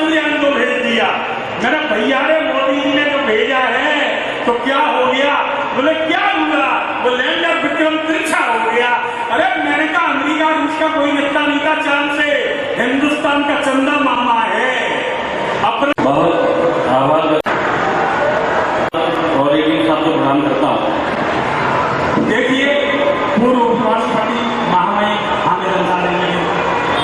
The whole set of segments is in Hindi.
चंद्रयान को भेज दिया। मेरे भैया ने मोदी जी ने जो भेजा है तो क्या हो गया? बोले क्या हुआ? वो लैंडर विक्रम तिरछा हो गया। अरे मैंने कहा अमेरिका रूस का कोई नेता नहीं था चांद से, हिंदुस्तान का चंदा मामा है। अपने बहुत आभार और एक साहब को प्रणाम करता हूँ। देखिए पूर्व उपराष्ट्रपति महामहिम हामिद अंसारी जी,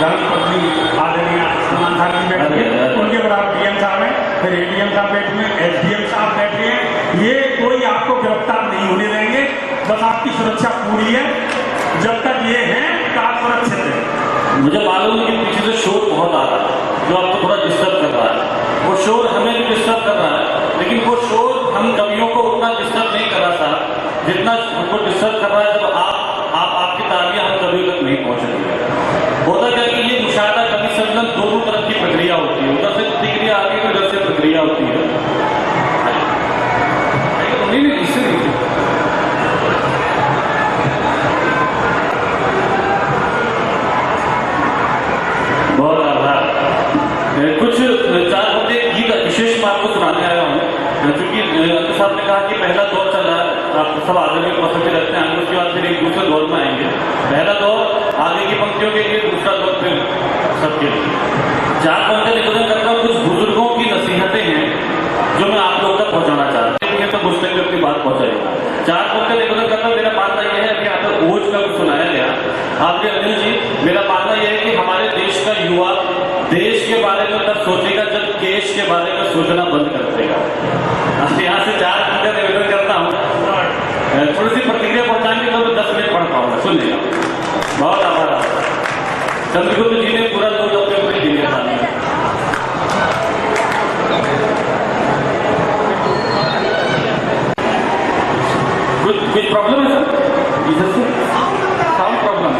धर्मपत्नी आदरणीय सलमान खान जी बैठे, उनके बराबर डीएम साहब है, फिर एडीएम साहब बैठे हैं, एसडीएम साहब बैठे हैं। ये कोई आपको गिरफ्तार नहीं होने देंगे, बस आपकी सुरक्षा पूरी है। जब तक ये है तो आप सुरक्षित है। मुझे मालूम है कि पीछे से शोर बहुत आ रहा है जो आपको थोड़ा डिस्टर्ब कर रहा है। वो शोर हमें भी डिस्टर्ब कर रहा है, लेकिन वो शोर हम कवियों को उतना डिस्टर्ब नहीं कर रहा था जितना हमको डिस्टर्ब कर रहा है जब आपकी तालियां हम कभी तक नहीं पहुंच रही है। होता क्या कि ये मुशाहदा कवि सम्मेलन दोनों तरफ की प्रक्रिया होती है, उधर से प्रतिक्रिया आती है, उधर से प्रक्रिया होती है। नहीं इससे नहीं बहुत आभार। कुछ 4 घंटे गीत विशेष बात को सुनाने आया हूँ, क्योंकि साहब ने कहा कि पहला दौर चल रहा है, आप सब आदमी पसंद रखते हैं, उसके बाद फिर एक दूसरे दौर में आएंगे। पहला दौर आगे की पंक्तियों के लिए, दूसरा दौर फिर सबके लिए। 4 पंक्ति निवेदन करता हूँ। कुछ बुजुर्गों की नसीहतें हैं जो मैं आप लोगों तक पहुंचाना चाहता हूँ, तो मुझ तक अपनी बात पहुंचाएगा। 4 पंक्ति निवेदन करता हूँ। मेरा मानना यह है कि यहाँ पर ओज का कुछ सुनाया गया आपके अनिल जी। मेरा मानना यह है कि हमारे देश का युवा देश के बारे में तब सोचेगा जब केश के बारे में सोचना बंद कर देगा। यहाँ से 4 पंक्ति निवेदन करता हूँ, थोड़ी सी प्रतिक्रिया पहुंचाएंगे तो मैं 10 मिनट पढ़ पाऊंगा, सुनिएगा। बहुत आभार। चंद्रगुप्त जी ने पूरा दूध अपने ऊपर ही दिया था। कुछ प्रॉब्लम है सर? Sound problem.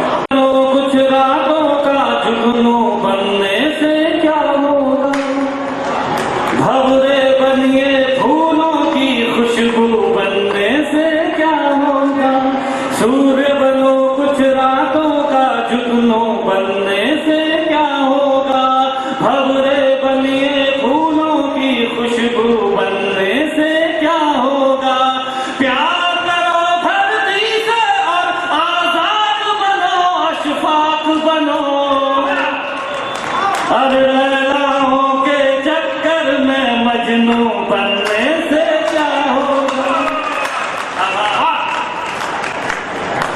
कुछ रातों का जुगनू बनने से क्या होगा, भंवरे बनिए फूलों की खुशबू बनने से क्या होगा, सूर्य बनो कुछ रातों का जुगनू बनने से क्या होगा, भंवरे बनिए फूलों की खुशबू बनने से क्या होगा, प्यार बनो और लैलाओं के चक्कर में मजनू बनने से क्या होगा।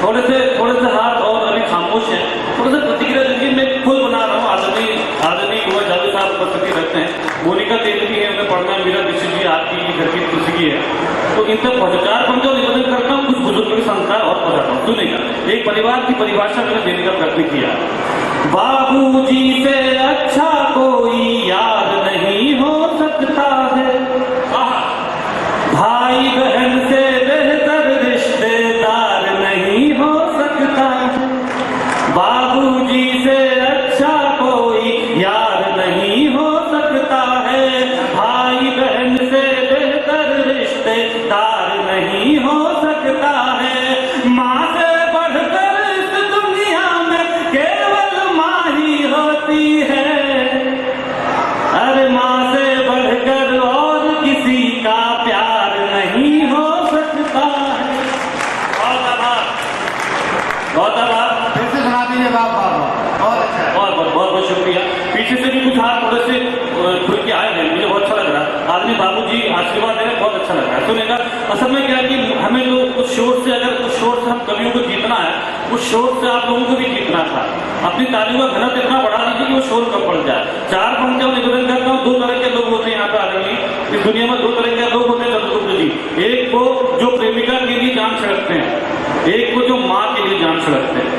थोड़े से हाथ और अभी खामोश है, थोड़ा सा प्रतिक्रिया देखिए। मैं खुद बना रहा हूँ। आदमी कुंवर जावेद साहब उपस्थिति रखते हैं, मोनिका तेजवी है, उन्हें पढ़ना है, मीरा दीक्षित जी आपकी घर की तुलसी की है, तो इन तक 4 पंक्तियों निवेदन करता हूँ। कुछ बुजुर्गों के संस्कार और पढ़ाता हूँ, सुनेगा। एक परिवार की परिभाषा मैंने देने का प्रयत्न किया। बाबूजी से अच्छा कोई यार नहीं हो सकता है, भाई बहन से बेहतर रिश्तेदार नहीं हो सकता है, बाबूजी से अच्छा कोई यार नहीं हो सकता है, भाई बहन से बेहतर रिश्तेदार नहीं हो सकता है, माँ से बढ़कर इस दुनिया में केवल माँ ही होती है, अरे माँ से बढ़कर और किसी का प्यार नहीं हो सकता है। बहुत आभार। फिर से सुना दीजिए बाप। बहुत अच्छा है। बहुत शुक्रिया। पीछे से भी कुछ हाथ थोड़े से खुल के आए हैं, मुझे बहुत अच्छा लग रहा है। आदमी बाबूजी आशीर्वाद दे रहे, बहुत अच्छा लग रहा है। सुनेगा। असल में क्या है कि हमें तो उस शोर से हम कवियों को जीतना है, उस शोर से आप लोगों को भी जीतना था। अपनी तालियों का घनत्व इतना बढ़ा दीजिए कि वो शोर कम पड़ जाए। 4 पंक्तियों में निवेदन करता हूँ। 2 तरह के लोग होते हैं यहाँ पे आदमी, इस दुनिया में 2 तरह के लोग होते हैं चंद्रगुप्त जी। एक वो जो प्रेमिका के लिए जान छिड़कते हैं, एक वो जो माँ के लिए जान छिड़कते हैं,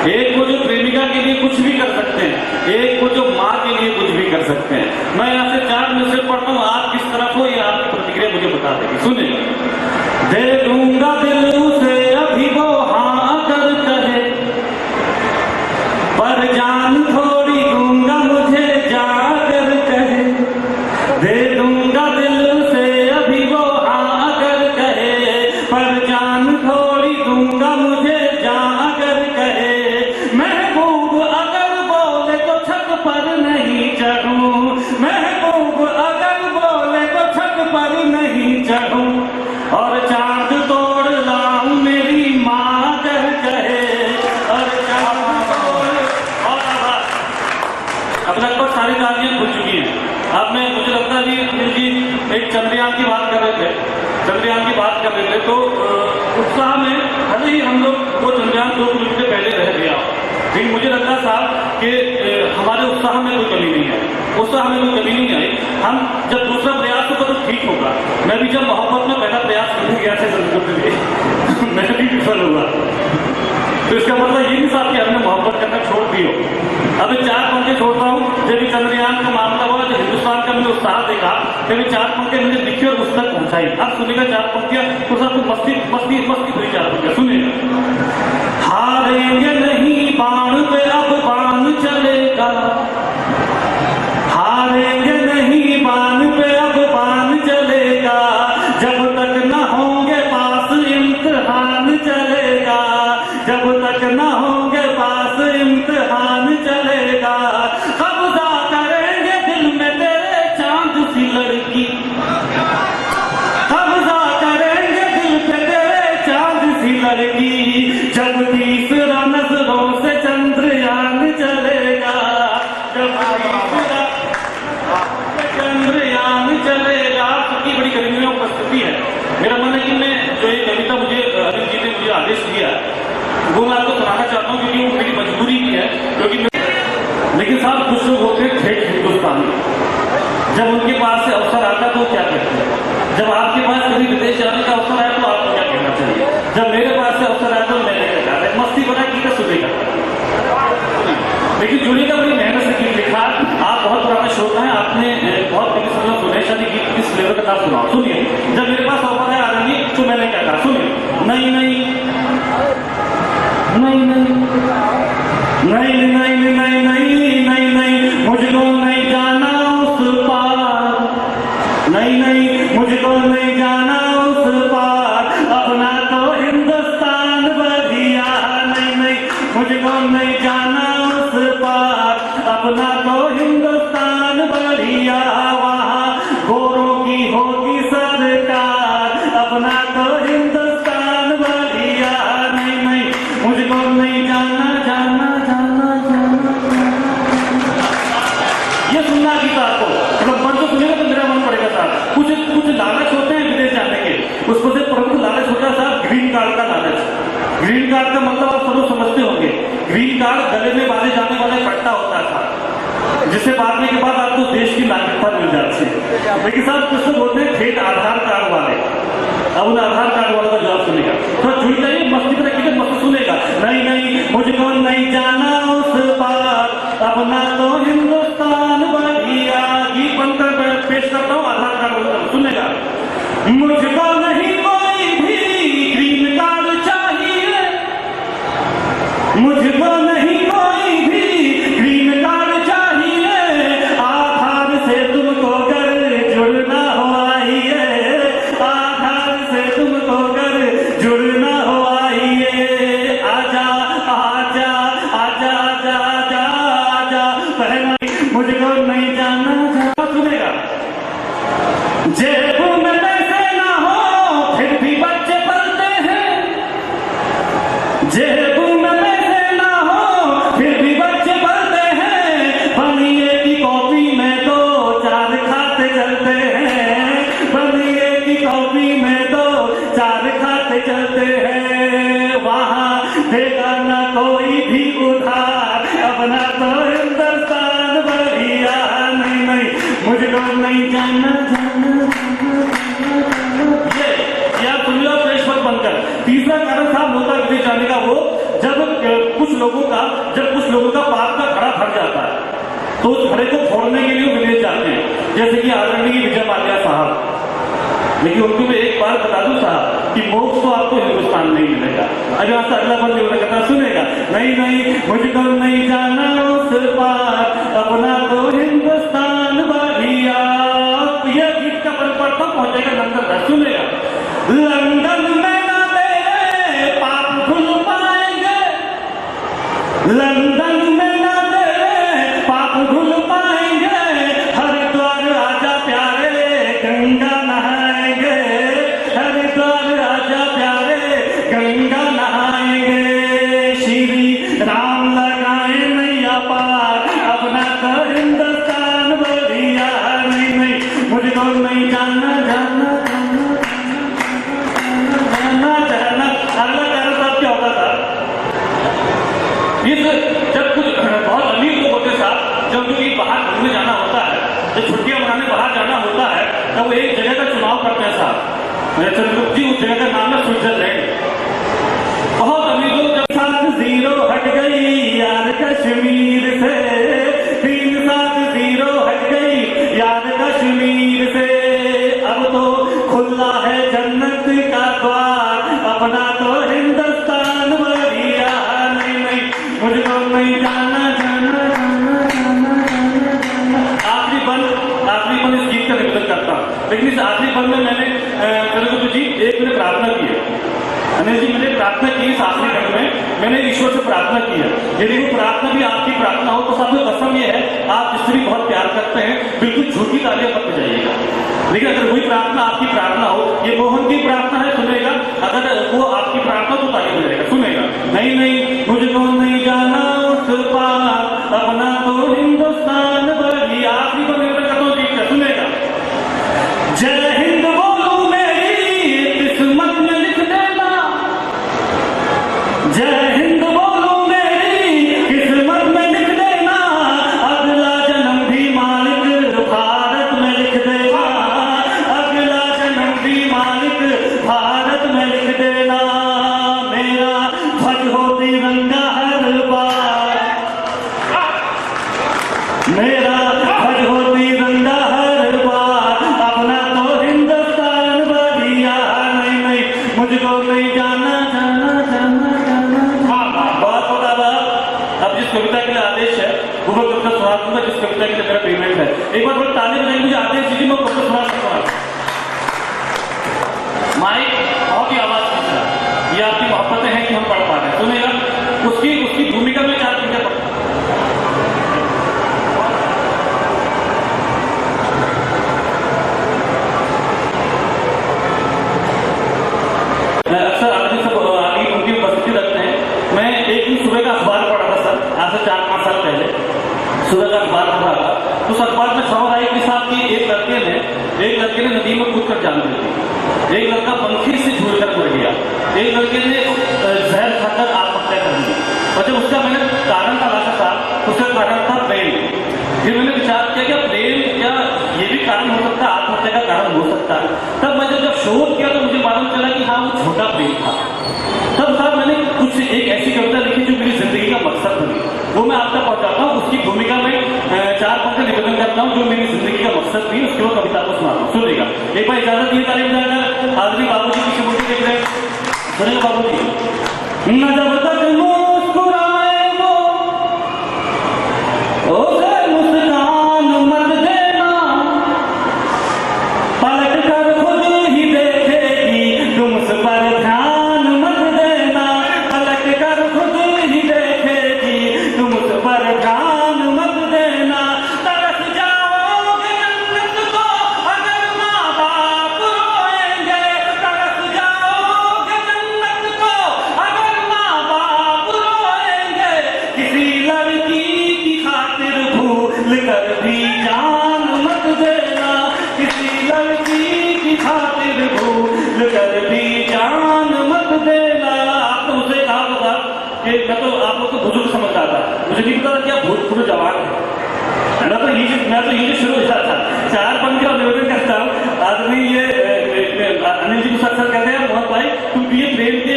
एक वो जो प्रेमिका के लिए कुछ भी कर सकते हैं, एक वो जो माँ के लिए कुछ भी कर सकते हैं। मैं यहाँ से 4 मैसेज पढ़ता हूँ, आप किस तरफ हो ये आपकी प्रतिक्रिया मुझे बता देगी। सुनिए। दे दूंगा दिल उसे अभी वो हाँ अगर कहे, पर जान थोड़ी दूंगा मुझे जाकर कहे, दे दूंगा दिल उसे अभी वो हाँ अगर कहे, पर जान थोड़ी दूंगा मुझे जाकर कहे, महबूब अगर बोले तो छत पर नहीं चढ़ूं, महबूब की बात कर रहे थे, चंद्रयान की बात कर रहे थे, तो उत्साह में भले ही हम लोग वो चंद्रयान 2 किलोमीटर पहले रह गया, लेकिन मुझे लगता साहब कि हमारे उत्साह में कोई कमी नहीं है, उत्साह में कोई कमी नहीं आई। हम जब दूसरा प्रयास होगा तो ठीक होगा। मैं भी जब मोहब्बत में पहला प्रयास करने गया था संस्कृत के लिए मैं भी विफल हुआ, तो इसका मतलब ये नहीं साहब कि हमने मोहब्बत करना छोड़ दी हो। अभी 4 पंक्ति छोड़ता हूँ। जब चंद्रयान का मामला हुआ, जब हिंदुस्तान का मैंने उत्साह देखा, तभी 4 पंक्तियां मैंने लिखी और उस तक पहुंचाई। अब सुनेगा 4 पंक्तियां, तो सबको मस्ती मस्ती मस्ती हुई 4 पंक्तियां सुनिएगा। हारेंगे नहीं बाण पे अब बाण चलेगा, हारेंगे नहीं बाण पे अब बाण चलेगा, जब तक न होंगे पास इम्तिहान चलेगा, जब तक न होंगे पास इम्तिहान चलेगा, कब्जा करेंगे दिल में तेरे चांद सी लड़की, कब्जा करेंगे दिल पे तेरे चांद सी लड़की, जब तीसरा नजरों से चंद्रयान चलेगा, जब तीसरा चंद्रयान चलेगा। सबकी बड़ी गर्मी में उपस्थिति है। मेरा मन है कि मैं जो ये कविता मुझे अनिल जी ने मुझे आदेश दिया वो मैं आपको सुनाना चाहता हूँ, क्योंकि वो मेरी मजबूरी भी है, क्योंकि लेकिन साहब कुछ लोग होते हैं ठेठ हिंदुस्तानी, जब उनके पास से अवसर आता है तो क्या कहते हैं। जब आपके पास कभी विदेश जाने का अवसर आया तो आपको क्या कहना चाहिए। जब मेरे पास से अवसर आया तो मैंने क्या कहा, मस्ती बना की का सुनेगा, लेकिन जुड़ेगा बड़ी मेहनत से गीत लिखा। आप बहुत पुराना श्रोता है, आपने बहुत कभी सुना सुने शादी गीत किस फ्लेवर का सुनाओ। सुनिए, जब मेरे पास ऑफर है आदमी तो मैंने क्या कहा, सुनिए। नहीं नहीं नहीं नहीं नहीं नहीं नहीं नहीं नहीं नहीं मुझको नहीं जाना उस पार, नहीं नहीं मुझको नहीं जाना उस पार, अपना तो हिंदुस्तान बढ़िया, नहीं नहीं मुझको नहीं जाना उस पार, अपना तो हिंदुस्तान बढ़िया, वहाँ गोरों की होगी सरकार, अपना तो हिंदुस्तान बढ़िया, नहीं नहीं मुझको नहीं जाना जाना जाना जाना। ये सुनना गीता आपको, मतलब मन तो सुनेगा तो मेरा मन पड़ेगा साहब। कुछ कुछ लालच होते हैं विदेश जाने के, उसको से प्रमुख लालच होता है साहब ग्रीन कार्ड का लालच। ग्रीन कार्ड का मतलब आप सब समझते होंगे, ग्रीन कार्ड गले में बांधे जाने वाला पट्टा होता था, जिसे बांधने के बाद आपको देश की नागरिकता मिल जाती है। लेकिन साहब कुछ लोग होते हैं ठेठ आधार कार्ड वाले, अब उन आधार कार्ड वालों का जवाब सुनेगा, तो जुड़ जाइए, मस्ती में रखिए, मस्त सुनेगा। नहीं नहीं मुझको नहीं जाना उस पार, अपना तो हिंदुस्तान बढ़िया। गीत बनकर पेश करता हूँ, आधार कार्ड सुनेगा। मुझको नहीं कोई भी ग्रीन कार्ड चाहिए, मुझको नहीं कोई भी ग्रीन कार्ड चाहिए, आधार से तुमको घर जुड़ना हो आइए, आधार से तुमको घर जुड़ना हो आइए, आजा आजा आजा आजा आजा आजा, पहला मुझको नहीं जाना जाना। सुनेगा, जेब में पैसे ना हो फिर भी बच्चे पलते हैं, जेब में पैसे ना हो फिर भी बच्चे पलते हैं, बनिए की कॉपी में 2-4 खाते चलते हैं, बनिए की कॉपी में 2-4 खाते चलते हैं, वहाँ देगा ना कोई भी उधार, अपना तो हिंदुस्तान बढ़िया, नहीं नहीं मुझको नहीं जाना जाना। ये आप सुनिए फ्रेश मत बनकर। तीसरा कारण साहब होता है विदेश जाने का वो, जब कुछ लोगों का पाप का घड़ा भर जाता है तो उस घड़े को फोड़ने के लिए विदेश जाते हैं, जैसे कि आदरणीय विजय माल्या साहब। लेकिन उनको मैं एक बार बता दूं साहब कि मोक्ष तो आपको हिंदुस्तान में ही मिलेगा। अब यहाँ से अगला बंद होने का सुनेगा, नहीं नहीं मुझको नहीं जाना उस पार, अपना तो हिंदुस्तान बढ़िया। यह गीत का परिवर्तन पहुंचेगा लंदन तक, सुनेगा। लंदन में ना तेरे पाप खुल पाएंगे, लंदन में ना तेरे पाप खुल पाएंगे, हरिद्वार आजा प्यारे गंगा नहाएंगे, हरिद्वार आजा प्यारे गंगा नहाएंगे, श्री राम लगाए नैया पार, अपना तो हिंदुस्तान बढ़िया, नहीं नहीं मुझको नहीं जाना जाना। चंद्रगुप्त जी उस जगह का नाम है स्विट्जरलैंड। बहुत अमीरों जब 7-0 हट गई यार कश्मीर से, 3-7-0 हट गई यार कश्मीर से, अब तो खुला है जन्नत का द्वार, अपना तो हिंदुस्तान बढ़िया। नहीं नहीं मुझको नहीं जाना जाना जाना जाना जाना जाना। आखिरी पल इस गीत का निवेदन करता हूँ, लेकिन इस आखिरी पल में मैंने चंद्रगुप्त जी एक मैंने प्रार्थना की है। अनिल जी मैंने प्रार्थना की इस आखिरी घड़ी में, मैंने ईश्वर से प्रार्थना की है। यदि वो प्रार्थना भी आपकी प्रार्थना हो तो साथियों कसम ये है, आप जिससे भी बहुत प्यार करते हैं बिल्कुल झूठी तालियां मत बजाइएगा। लेकिन अगर वही प्रार्थना आपकी प्रार्थना हो, ये मोहन की प्रार्थना है सुनेगा, अगर वो आपकी प्रार्थना तो ताली बजाएगा सुनेगा। नहीं नहीं मुझको नहीं जाना उस पार, अपना तो हिंदुस्तान बढ़िया। आखिरी को निवेदन करता हूँ ठीक है सुनेगा। जय हिंद बोलूं मेरी किस्मत में लिख देना, जय हिंद बोलूं मेरी किस्मत में लिख देना, अगला जन्म भी मालिक भारत में लिख देना, अगला जन्म भी मालिक भारत में लिख देना। मेरा ध्वज हो तिरंगा हर बार, मेरा ध्वज हो तिरंगा हर बार, अपना तो हिंदुस्तान बढ़िया। नहीं नहीं मुझको नहीं जाना जाना जाना जाना। बहुत होता बात। अब जिस कविता के लिए आदेश है वो मैं कविता सुना दूंगा, जिस कविता के लिए मेरा पेमेंट है। एक बार बड़ा ताली बजाएंगे, मुझे आदेश दीजिए, मैं कविता सुना सकता हूँ। माइक बहुत ही आवाज की तरह, ये आपकी मोहब्बतें हैं कि हम पढ़ पा रहे हैं सुनेगा। उसकी भूमिका में 4 चीजें पढ़। अक्सर आदमी सब आगे उनकी उपस्थिति रखते हैं। मैं एक दिन सुबह का अखबार पढ़ा था सर, आज से 4-5 साल पहले सुबह का अखबार पढ़ा था। तो उस अखबार में खबर आई कि साहब की एक लड़के ने नदी में कूद कर जान दी थी, एक लड़का पंखी से झूल कर मर गया, एक लड़के ने जहर खाकर आत्महत्या कर दी। और जब उसका मैंने कारण तलाशा था, उसका कारण था प्रेम। फिर मैंने विचार किया कि प्रेम क्या ये भी कारण हो सकता है, आत्महत्या का कारण हो सकता है। तब मैंने जब शोध किया तो मुझे मालूम चला कि हाँ वो छोटा प्रेम था। तब साहब मैंने कुछ एक ऐसी कविता लिखी जो मेरी जिंदगी का मकसद बनी, वो मैं आप तक पहुंचाता हूँ। उसकी भूमिका में 4 पंक्ति निवेदन करता हूँ जो मेरी जिंदगी का मकसद थी, उसकी वो कविता को सुनाता हूँ सुनेगा। एक बार इजाजत दिए ताली बजाकर, आदमी बाबूजी की शिवूटी देख रहे हैं सुनेगा। बाबूजी न जब तक मुस्कुराए वो उसे मुस्कान मत देना, पलट कर खुद ही देखेगी तुम उस पर ध्यान मत देना, पलट कर खुद ही देखेगी तुम उस पर ध्यान मत देना। तरस जाओगे जन्नत को अगर माँ बाप रोएंगे, तरस जाओगे जन्नत को अगर माँ बाप रोएंगे, किसी लड़की की खातिर भूल कर भी जान मत देना, किसी लड़की की खातिर भूल कर भी जान मत देना। आपने मुझसे कहा था कि मैं तो आप लोग को बुजुर्ग समझता था, मुझे नहीं पता था कि आप भूतपूर्व जवान हैं। मैं तो ये शुरू हो जाता था। 4 पंक्ति का निवेदन करता हूँ। आदमी ये अनिल जी को सर कहते हैं मोहन भाई तुम ये प्रेम के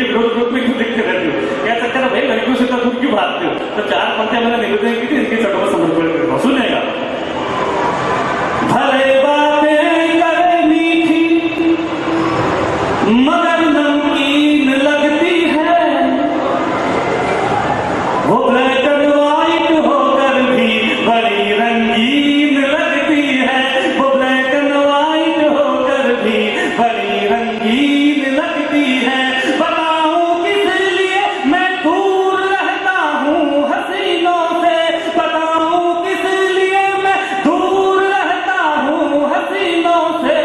विरोध ग्रुप में क्यों लिखते रहते हो, कह सकते हैं भाई लड़कियों से तो तुम क्यों भागते हो। तो 4 पंक्तियां मैंने निवेदन की थी, इनके चटों में समर्पण करता सुनेगा। भले बातें करे मीठी मगर नमकीन लगती है, वो ब्लैक एंड व्हाइट होकर भी बड़ी रंगीन लगती है, वो ब्लैक एंड व्हाइट होकर भी बड़ी रंगीन लगती है। बताऊं किस लिए मैं दूर रहता हूँ हसीनों से, बताऊं किस लिए मैं दूर रहता हूँ हसीनों से,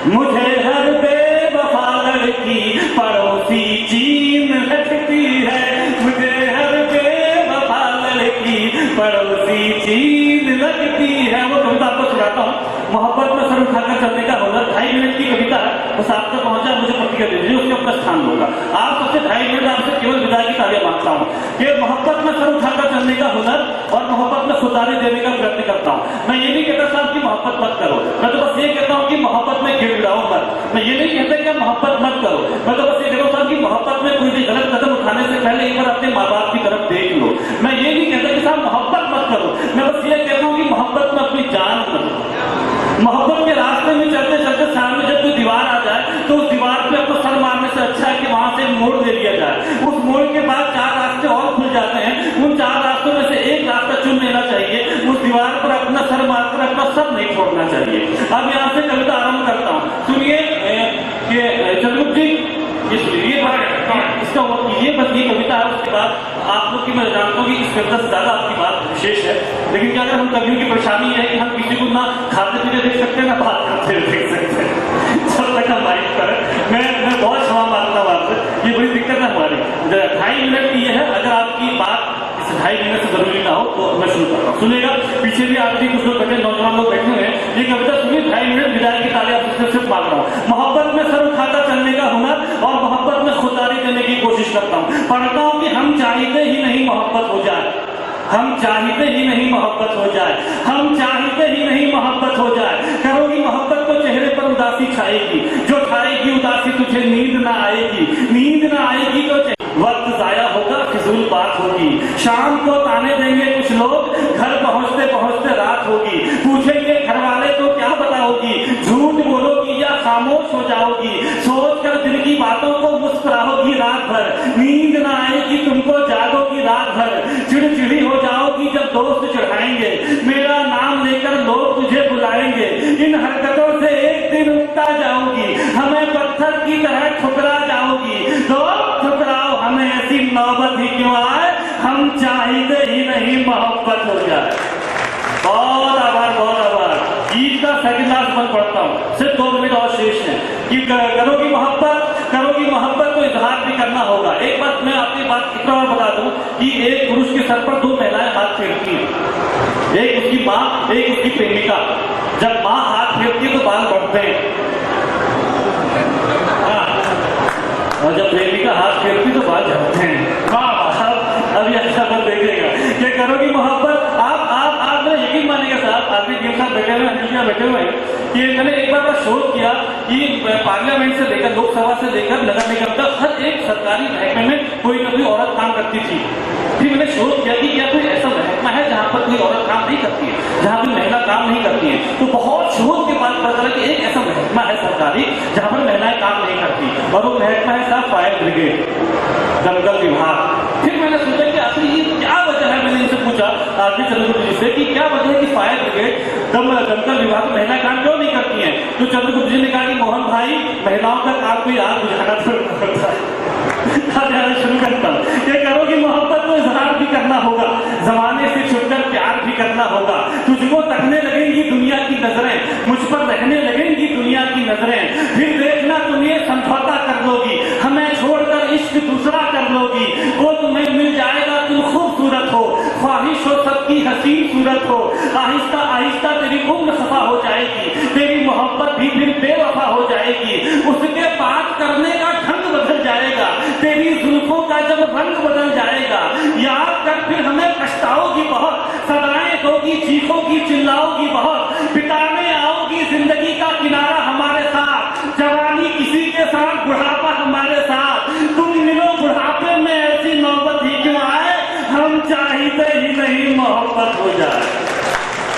मुझे हर बेवफा लड़की पड़ोसी चीन लगती है, मुझे हर बेवफा लड़की पड़ोसी चीन लगती है। वो कविता आपको सुनाता हूँ। मोहब्बत में सर उठाकर चलने का हुनर, 2.5 मिनट की कविता है, बस आप तक पहुंचा मुझे प्रतिक्रिया दीजिए, उसके अपना स्थान होगा। आप सबसे 2.5 मिनट आपसे केवल विदाई की तालियां मांगता हूँ कि मोहब्बत में सर उठाकर चलने का हुनर और मोहब्बत में खुदारी देने का प्रयत्न करता हूँ। मैं ये नहीं कहता साहब की मोहब्बत मत करो, मैं तो बस ये कहता हूँ कि मोहब्बत में गिड़गिड़ाओ मैं ये नहीं कहता कि आप मोहब्बत मत करो, मैं तो बस ये कहता हूँ कि मोहब्बत में कोई भी गलत कदम उठाने से पहले एक बार अपने माँ बाप की तरफ देख लो। मैं ये नहीं कहता कि साहब मोहब्बत मत करो, मैं बस ये कहता हूँ कि मोहब्बत में अपनी जान मत दो। मोहब्बत के रास्ते में चलते चलते सामने जब कोई दीवार आ जाए तो उस दीवार पे आपको सर मारने से अच्छा है कि वहां से मोड़ ले लिया जाए। उस मोड़ के बाद 4 रास्ते और खुल जाते हैं, उन 4 रास्तों में से एक रास्ता चुन लेना चाहिए। उस दीवार पर अपना सर मारकर अपना सर नहीं छोड़ना चाहिए। अब यहाँ से कविता आरंभ करता हूँ, सुनिए कि चंद्रगुप्त जी ये सुनिए, इसका ये बस ये कविता है। उसके बाद आप लोग की मैं जानता हूँ कि इस कविता से ज्यादा आपकी बात विशेष है, लेकिन क्या अगर हम कवियों की परेशानी है कि हम किसी को ना खाते पीते देख सकते हैं ना बात करते हुए देख सकते हैं। जब तक हम माइक पर मैं बहुत क्षमा मांगता हूँ आपसे, ये बड़ी दिक्कत है हमारी। 2.5 मिनट की ये है, अगर आपकी बात इस 2.5 मिनट से जरूरी ना हो तो मैं शुरू करता हूँ। सुनेगा, पीछे भी आपके कुछ लोग बैठे, नौजवान लोग बैठे हुए हैं, ये कविता सुनिए। 2.5 मिनट विदाई की ताली आपसे सिर्फ मांग रहा हूँ। मोहब्बत में सर उठाकर चलने का हुनर और मोहब्बत में खुदारी देने की कोशिश करता हूँ। पढ़ता हूँ कि हम चाहते ही नहीं मोहब्बत हो जाए, हम चाहते ही नहीं मोहब्बत हो जाए, हम चाहते ही नहीं मोहब्बत हो जाए। करोगी मोहब्बत तो चेहरे पर उदासी छाएगी, जो छाएगी उदासी तुझे नींद ना आएगी, नींद ना आएगी तो वक्त जाया होगा, फिजूल बात होगी। शाम को ताने देंगे कुछ लोग, घर पहुंचते पहुंचते रात होगी। पूछेंगे घर वाले तो क्या बताओगी, झूठ बोलोगी या खामोश हो जाओगी। सोच कर दिल की बातों को मुस्कुराओगी रात भर, नींद ना आएगी तुमको जागोगी रात भर। चिड़चिड़ी हो जाओगी जब दोस्त चढ़ाएंगे, मेरा नाम लेकर लोग तुझे बुलाएंगे। इन हरकतों से एक दिन उगता जाओगी, हमें पत्थर की तरह ठुकरा जाओगी। तो ठुकराओ हमें, ऐसी नौबत ही क्यों आए, हम चाहते ही नहीं मोहब्बत हो जाए। बहुत आभार, बहुत आभार। ईद का सेकंड लास्ट बंद पढ़ता हूँ, सिर्फ 2 मिनट और शेष है कि करोगी मोहब्बत को इजहार भी करना होगा। एक बात मैं आपकी बात इतना और बता दूं कि एक पुरुष के सर पर 2 महिलाएं हाथ फेरती हैं, एक उसकी माँ, एक उसकी प्रेमिका। जब माँ हाथ फेरती है तो बाल बढ़ते हैं, और जब प्रेमिका हाथ फेरती तो बाल झड़ते हैं। अभी अच्छा बात देखिएगा कि करोगी मोहब्बत। आप यकीन मानेगा साहब, आदमी के साथ बैठे हुए हैं, बैठे हुए हैं कि मैंने एक बार का शोध किया कि पार्लियामेंट से लेकर लोकसभा से लेकर नगर निगम तक हर एक सरकारी महकमे में कोई ना कोई औरत काम करती थी। फिर मैंने शोध किया कि क्या कोई ऐसा महकमा है जहां पर कोई औरत काम नहीं करती है, जहां पर महिला काम नहीं करती है। तो बहुत शोध के बाद पता चला कि एक ऐसा महकमा है सरकारी जहां पर महिलाएं काम नहीं करती, और वो महकमा है साहब फायर ब्रिगेड, दमकल विभाग। फिर मैंने सोचा कि आखिर ये क्या वजह है, मैंने इनसे पूछा आरती चंद्रगुप्त जी से कि क्या वजह है कि फायर ब्रिगेड दमकल विभाग में महिला काम क्यों नहीं करती हैं। तो चंद्रगुप्त जी ने कहा कि मोहन भाई, महिलाओं का काम कोई आग बुझाना थोड़ा करता है। शुरू करता हूँ, ये करोगी मोहब्बत को इजहार भी करना होगा, जमाने से छुटकर प्यार भी करना होगा। तुझको तकने लगेंगी दुनिया की नजरें, मुझ पर रहने लगेंगी दुनिया की नजरें। फिर देखना तुम ये समझौता कर लोगी, हमें छोड़कर इश्क दूसरा कर लोगी। वो तुम्हें मिल जाएगा, तुम खूबसूरत हो, ख्वाहिश हो सबकी हसीन सूरत हो। आहिस्ता आहिस्ता तेरी उम्र सफा हो जाएगी, तेरी मोहब्बत भी फिर बेवफा हो जाएगी। उसके बात करने का ढंग बदल जाएगा, तेरी जुल्फों का जब रंग बदल जाएगा। याद कर फिर हमें पछताओगी बहुत, सदाएं दोगी, चीखोगी, चिल्लाओगी बहुत। बिताने आओगी जिंदगी का किनारा हमारे साथ, जवानी किसी के साथ, बुढ़ापा हमारे साथ। तुम मिलो बुढ़ापे में, ऐसी नौबत ही क्यों आए, हम चाहते ही नहीं मोहब्बत हो जाए।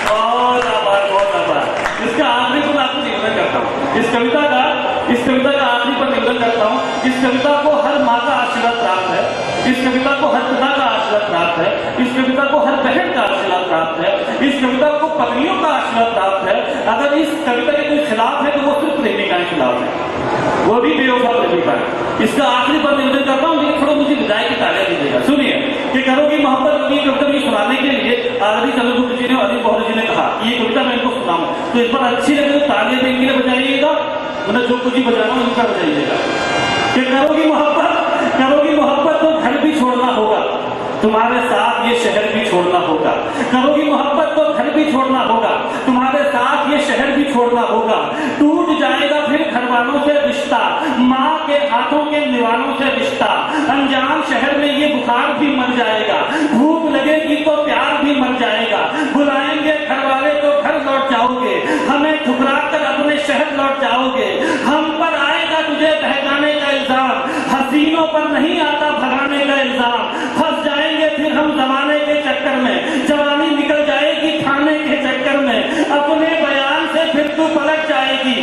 बहुत आभार, बहुत आभार। इसका आखिरी पर आपको निवेदन करता हूँ, इस कविता का आखिरी पर निवेदन करता हूँ। इस कविता को हर माँ का आशीर्वाद प्राप्त है, इस कविता को हर पिता का आशीर्वाद प्राप्त है, इस कविता को हर बहन का आशीर्वाद प्राप्त है, इस कविता को पत्नियों का आशीर्वाद प्राप्त है। अगर इस कविता के कोई खिलाफ है तो वो सिर्फ प्रेमिका के खिलाफ है, वो भी बेवफा प्रेमिका है। इसका आखिरी पर निवेदन करता हूँ, लेकिन थोड़ा मुझे विदाई की तालियां दीजिएगा। सुनिए कि करोगी मोहब्बत की कविता मुझे सुनाने के लिए आरती चंद्रगुप्त जी ने, अनिल बहल जी ने कहा कि ये कविता मैं इनको सुनाऊं, तो इस पर अच्छी लगे तो तालियां देने के लिए बजाइएगा, मतलब जो कुछ ही बजा रहा हूं इनका बजाइएगा। कि करोगी मोहब्बत तो घर भी छोड़ना होगा, तुम्हारे साथ ये शहर भी छोड़ना होगा। करोगी मोहब्बत तो घर भी छोड़ना होगा, तुम्हारे साथ ये शहर भी छोड़ना होगा। टूट जाएगा फिर घर वालों से रिश्ता, माँ के हाथों के निवालों से रिश्ता। अनजान शहर में ये बुखार भी मर जाएगा, भूख लगेगी तो प्यार भी मर जाएगा। बुलाएंगे घर वाले तो घर लौट जाओगे, हमें ठुकरा कर अपने शहर लौट जाओगे। हम पर लड़कियों पर नहीं आता भगाने का इल्जाम, फंस जाएंगे फिर हम जमाने के चक्कर में, जवानी निकल जाएगी खाने के चक्कर में, अपने बयान से फिर तू पलट जाएगी।